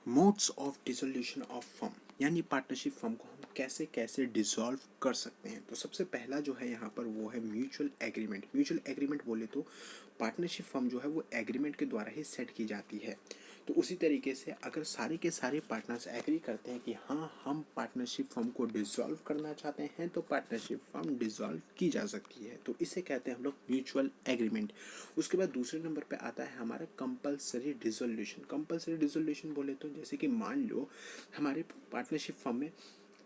Modes of dissolution of firm, यानी partnership firm को हम कैसे कैसे डिसॉल्व कर सकते हैं। तो सबसे पहला जो है यहाँ पर वो है म्यूचुअल एग्रीमेंट। म्यूचुअल एग्रीमेंट बोले तो पार्टनरशिप फर्म जो है वो एग्रीमेंट के द्वारा ही सेट की जाती है। तो उसी तरीके से अगर सारे के सारे पार्टनर्स एग्री करते हैं कि हाँ हम पार्टनरशिप फर्म को डिसॉल्व करना चाहते हैं, तो पार्टनरशिप फर्म डिसॉल्व की जा सकती है। तो इसे कहते हैं हम लोग म्यूचुअल एग्रीमेंट। उसके बाद दूसरे नंबर पे आता है हमारा कंपलसरी डिसोल्यूशन। कंपलसरी डिसोल्यूशन बोले तो जैसे कि मान लो हमारे पार्टनरशिप फर्म में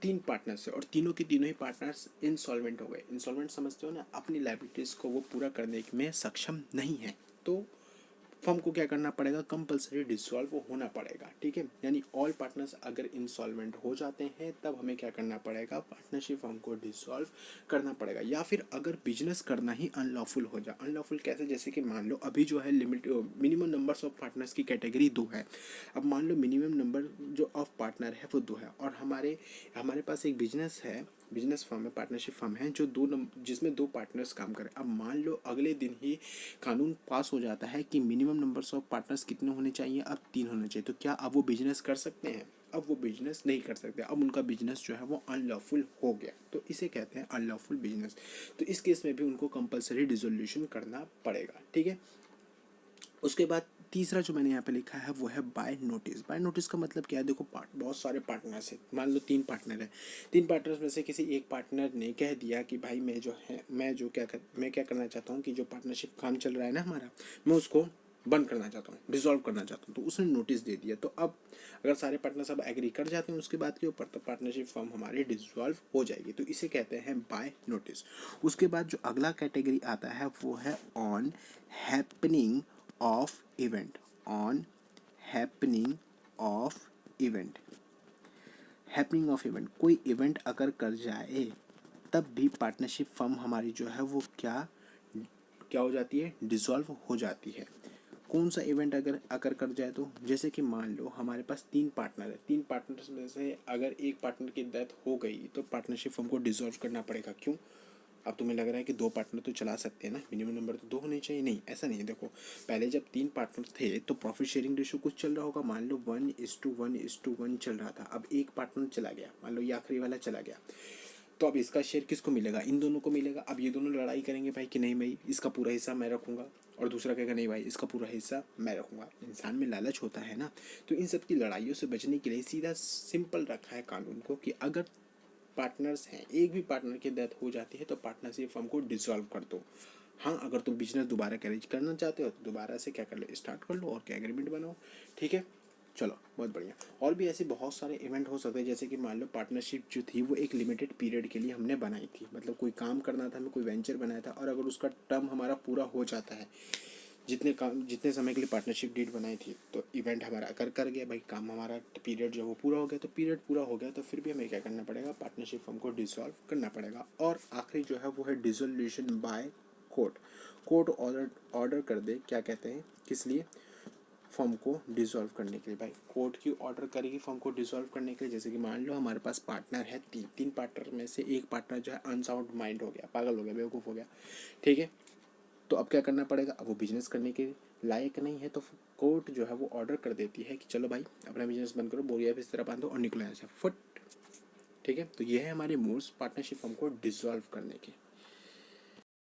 3 पार्टनर्स है और तीनों के तीनों ही पार्टनर्स इंसॉल्वेंट हो गए। इंसॉल्वेंट समझते हो ना, अपनी लायबिलिटीज़ को वो पूरा करने में सक्षम नहीं है, तो फर्म को क्या करना पड़ेगा, कंपलसरी डिसॉल्व होना पड़ेगा। ठीक है, यानी ऑल पार्टनर्स अगर इंसॉल्वेंट हो जाते हैं तब हमें क्या करना पड़ेगा, पार्टनरशिप फर्म को डिसॉल्व करना पड़ेगा। या फिर अगर बिजनेस करना ही अनलॉफुल हो जाए। अनलॉफुल कैसे, जैसे कि मान लो अभी जो है limit minimum numbers of partners की कैटेगरी 2 है। अब मान लो मिनिमम नंबर जो ऑफ पार्टनर है वो 2 है और हमारे हमारे पास एक बिजनेस है, बिजनेस फर्म है, पार्टनरशिप फर्म है जो जिसमें 2 पार्टनर्स काम करें। अब मान लो अगले दिन ही कानून पास हो जाता है कि मिनिमम नंबर्स ऑफ पार्टनर्स कितने होने चाहिए, अब 3 होने चाहिए। तो क्या अब वो बिजनेस कर सकते हैं? अब वो बिजनेस नहीं कर सकते, अब उनका बिजनेस जो है वो अनलॉफुल हो गया। तो इसे कहते हैं अनलॉफुल बिजनेस। तो इस केस में भी उनको कंपलसरी डिसोल्यूशन करना पड़ेगा। ठीक है, उसके बाद तीसरा जो मैंने यहाँ पे लिखा है वो है बाय नोटिस। बाय नोटिस का मतलब क्या है, देखो बहुत सारे पार्टनर्स हैं, मान लो 3 पार्टनर हैं। 3 पार्टनर्स में से किसी एक पार्टनर ने कह दिया कि भाई मैं क्या करना चाहता हूँ कि जो पार्टनरशिप काम चल रहा है ना हमारा, मैं उसको बंद करना चाहता हूँ, डिसॉल्व करना चाहता हूँ। तो उसने नोटिस दे दिया। तो अब अगर सारे पार्टनर सब एग्री कर जाते हैं उसके बाद के ऊपर, तो पार्टनरशिप फर्म हमारी डिसॉल्व हो जाएगी। तो इसे कहते हैं बाय नोटिस। उसके बाद जो अगला कैटेगरी आता है वो है on happening of event. On happening of event. Happening of event, कोई इवेंट अगर कर जाए तब भी पार्टनरशिप फर्म हमारी जो है वो क्या क्या हो जाती है, डिसॉल्व हो जाती है। कौन सा इवेंट अगर अगर कर जाए तो, जैसे कि मान लो हमारे पास 3 पार्टनर है, 3 पार्टनर्स में से अगर एक पार्टनर की डेथ हो गई तो पार्टनरशिप फर्म को डिसॉल्व करना पड़ेगा। क्यों? अब तुम्हें लग रहा है कि 2 पार्टनर तो चला सकते हैं ना, मिनिमम नंबर तो 2 होने चाहिए। नहीं, ऐसा नहीं है। देखो पहले जब 3 पार्टनर थे तो प्रॉफिट शेयरिंग रेशियो कुछ चल रहा होगा, मान लो 1:1:1 चल रहा था। अब एक पार्टनर चला गया, मान लो ये आखिरी वाला चला गया, तो अब इसका शेयर किसको मिलेगा, इन दोनों को मिलेगा। अब ये दोनों लड़ाई करेंगे भाई कि नहीं भाई इसका पूरा हिस्सा मैं रखूंगा, और दूसरा कहेगा नहीं भाई इसका पूरा हिस्सा मैं रखूंगा। इंसान में लालच होता है ना। तो इन सब की लड़ाइयों से बचने के लिए सीधा सिंपल रखा है कानून को कि अगर पार्टनर्स हैं, एक भी पार्टनर की डेथ हो जाती है तो पार्टनरशिप फर्म को डिसॉल्व कर दो। हाँ, अगर तुम बिजनेस दोबारा कैरेज करना चाहते हो तो दोबारा से क्या कर लो, स्टार्ट कर लो और क्या एग्रीमेंट बनाओ। ठीक है, चलो बहुत बढ़िया। और भी ऐसे बहुत सारे इवेंट हो सकते हैं, जैसे कि मान लो पार्टनरशिप जो थी वो एक लिमिटेड पीरियड के लिए हमने बनाई थी, मतलब कोई काम करना था, हमें कोई वेंचर बनाया था, और अगर उसका टर्म हमारा पूरा हो जाता है, जितने समय के लिए पार्टनरशिप डीड बनाई थी, तो इवेंट हमारा कर गया भाई, काम हमारा पीरियड जो वो पूरा हो गया, तो पीरियड पूरा हो गया तो फिर भी हमें क्या करना पड़ेगा, पार्टनरशिप फर्म को डिसॉल्व करना पड़ेगा। और आखिरी जो है वो है dissolution by court. Court order कर दे, क्या कहते हैं, किस लिए, फर्म को डिसॉल्व करने के लिए। भाई कोर्ट की ऑर्डर करेगी फर्म को डिसॉल्व करने के लिए। जैसे कि मान लो हमारे पास पार्टनर है 3 पार्टनर में से एक पार्टनर जो है अनसाउंड माइंड हो गया, पागल हो गया, बेवकूफ़ हो गया। ठीक है, तो अब क्या करना पड़ेगा, अब वो बिजनेस करने के लायक नहीं है, तो कोर्ट जो है वो ऑर्डर कर देती है कि चलो भाई अपना बिजनेस बंद करो, बोरिया इस तरह बांधो और निकलो यहाँ से फट। ठीक है, तो ये है हमारे मोड्स पार्टनरशिप फर्म को डिसॉल्व करने के।